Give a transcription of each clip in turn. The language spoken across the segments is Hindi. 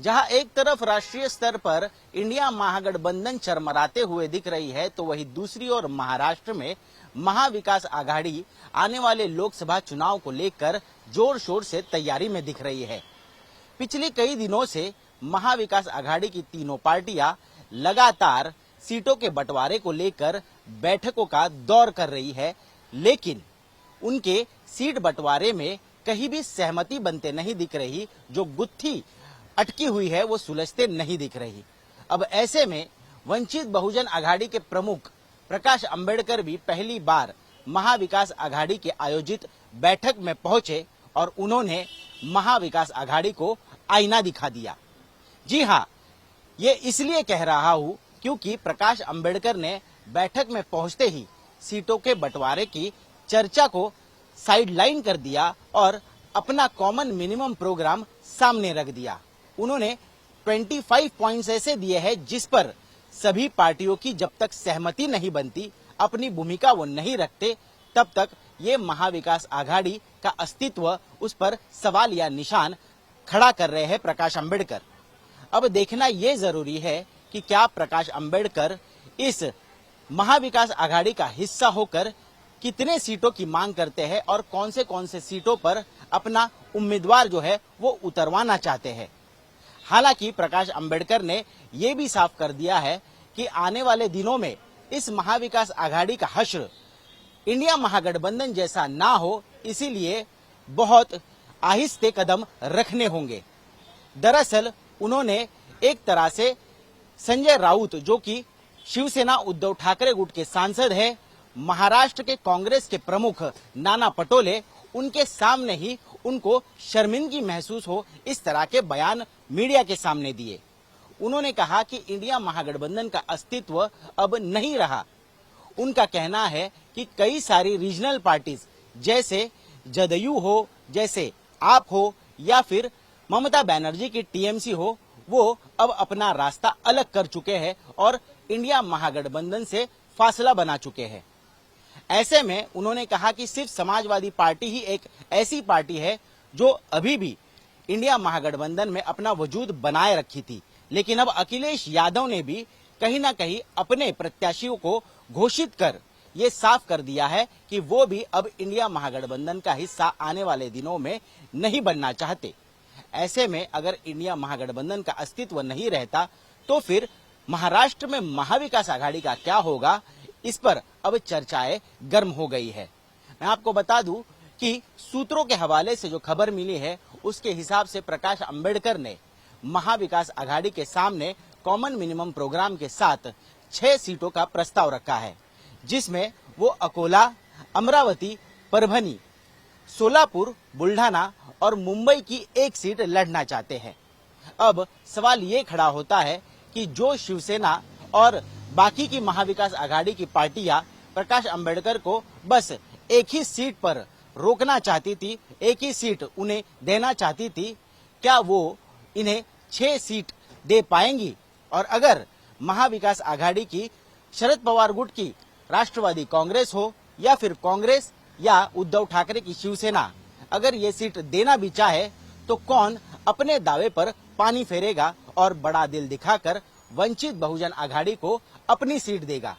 जहां एक तरफ राष्ट्रीय स्तर पर इंडिया महागठबंधन चरमराते हुए दिख रही है, तो वहीं दूसरी ओर महाराष्ट्र में महाविकास आघाड़ी आने वाले लोकसभा चुनाव को लेकर जोर शोर से तैयारी में दिख रही है। पिछले कई दिनों से महाविकास आघाड़ी की तीनों पार्टियां लगातार सीटों के बंटवारे को लेकर बैठकों का दौर कर रही है, लेकिन उनके सीट बंटवारे में कहीं भी सहमति बनते नहीं दिख रही। जो गुत्थी अटकी हुई है वो सुलझते नहीं दिख रही। अब ऐसे में वंचित बहुजन आघाड़ी के प्रमुख प्रकाश अंबेडकर भी पहली बार महाविकास आघाड़ी के आयोजित बैठक में पहुंचे और उन्होंने महाविकास आघाड़ी को आईना दिखा दिया। जी हाँ, ये इसलिए कह रहा हूं क्योंकि प्रकाश अंबेडकर ने बैठक में पहुंचते ही सीटों के बंटवारे की चर्चा को साइडलाइन कर दिया और अपना कॉमन मिनिमम प्रोग्राम सामने रख दिया। उन्होंने 25 पॉइंट्स ऐसे दिए हैं जिस पर सभी पार्टियों की जब तक सहमति नहीं बनती, अपनी भूमिका वो नहीं रखते, तब तक ये महाविकास आघाड़ी का अस्तित्व उस पर सवाल या निशान खड़ा कर रहे हैं प्रकाश अंबेडकर। अब देखना ये जरूरी है कि क्या प्रकाश अंबेडकर इस महाविकास आघाड़ी का हिस्सा होकर कितने सीटों की मांग करते हैं और कौन से सीटों पर अपना उम्मीदवार जो है वो उतरवाना चाहते हैं। हालांकि प्रकाश अंबेडकर ने ये भी साफ कर दिया है कि आने वाले दिनों में इस महाविकास आघाड़ी का हश्र इंडिया महागठबंधन जैसा ना हो, इसीलिए बहुत आहिस्ते कदम रखने होंगे। दरअसल उन्होंने एक तरह से संजय राउत, जो कि शिवसेना उद्धव ठाकरे गुट के सांसद है, महाराष्ट्र के कांग्रेस के प्रमुख नाना पटोले, उनके सामने ही उनको शर्मिंदगी महसूस हो इस तरह के बयान मीडिया के सामने दिए। उन्होंने कहा कि इंडिया महागठबंधन का अस्तित्व अब नहीं रहा। उनका कहना है कि कई सारी रीजनल पार्टीज जैसे जदयू हो, जैसे आप हो या फिर ममता बनर्जी की टीएमसी हो, वो अब अपना रास्ता अलग कर चुके हैं और इंडिया महागठबंधन से फासला बना चुके हैं। ऐसे में उन्होंने कहा कि सिर्फ समाजवादी पार्टी ही एक ऐसी पार्टी है जो अभी भी इंडिया महागठबंधन में अपना वजूद बनाए रखी थी, लेकिन अब अखिलेश यादव ने भी कहीं ना कहीं अपने प्रत्याशियों को घोषित कर ये साफ कर दिया है कि वो भी अब इंडिया महागठबंधन का हिस्सा आने वाले दिनों में नहीं बनना चाहते। ऐसे में अगर इंडिया महागठबंधन का अस्तित्व नहीं रहता तो फिर महाराष्ट्र में महाविकास आघाड़ी का क्या होगा, इस पर अब चर्चाएं गर्म हो गई है। मैं आपको बता दूं कि सूत्रों के हवाले से जो खबर मिली है उसके हिसाब से प्रकाश अंबेडकर ने महाविकास आघाड़ी के सामने कॉमन मिनिमम प्रोग्राम के साथ 6 सीटों का प्रस्ताव रखा है, जिसमें वो अकोला, अमरावती, परभनी, सोलापुर, बुल्ढाना और मुंबई की एक सीट लड़ना चाहते हैं। अब सवाल ये खड़ा होता है कि जो शिवसेना और बाकी की महाविकास आघाड़ी की पार्टियां प्रकाश अंबेडकर को बस एक ही सीट पर रोकना चाहती थी, एक ही सीट उन्हें देना चाहती थी, क्या वो इन्हें 6 सीट दे पाएंगी? और अगर महाविकास आघाड़ी की शरद पवार गुट की राष्ट्रवादी कांग्रेस हो या फिर कांग्रेस या उद्धव ठाकरे की शिवसेना अगर ये सीट देना भी चाहे तो कौन अपने दावे पर पानी फेरेगा और बड़ा दिल दिखाकर वंचित बहुजन आघाड़ी को अपनी सीट देगा?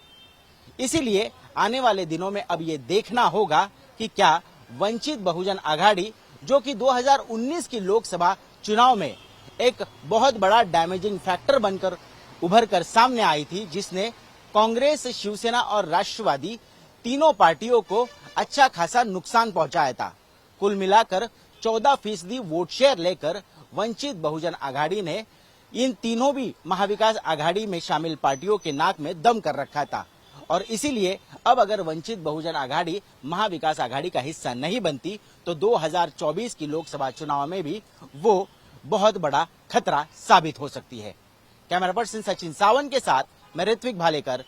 इसीलिए आने वाले दिनों में अब ये देखना होगा कि क्या वंचित बहुजन आघाड़ी, जो कि 2019 की लोकसभा चुनाव में एक बहुत बड़ा डैमेजिंग फैक्टर बनकर उभर कर सामने आई थी, जिसने कांग्रेस, शिवसेना और राष्ट्रवादी तीनों पार्टियों को अच्छा खासा नुकसान पहुंचाया था। कुल मिलाकर 14% वोट शेयर लेकर वंचित बहुजन आघाड़ी ने इन तीनों भी महाविकास आघाड़ी में शामिल पार्टियों के नाक में दम कर रखा था और इसीलिए अब अगर वंचित बहुजन आघाड़ी महाविकास आघाड़ी का हिस्सा नहीं बनती तो 2024 की लोकसभा चुनाव में भी वो बहुत बड़ा खतरा साबित हो सकती है। कैमरा पर्सन सचिन सावंत के साथ मैं ऋत्विक भालेकर।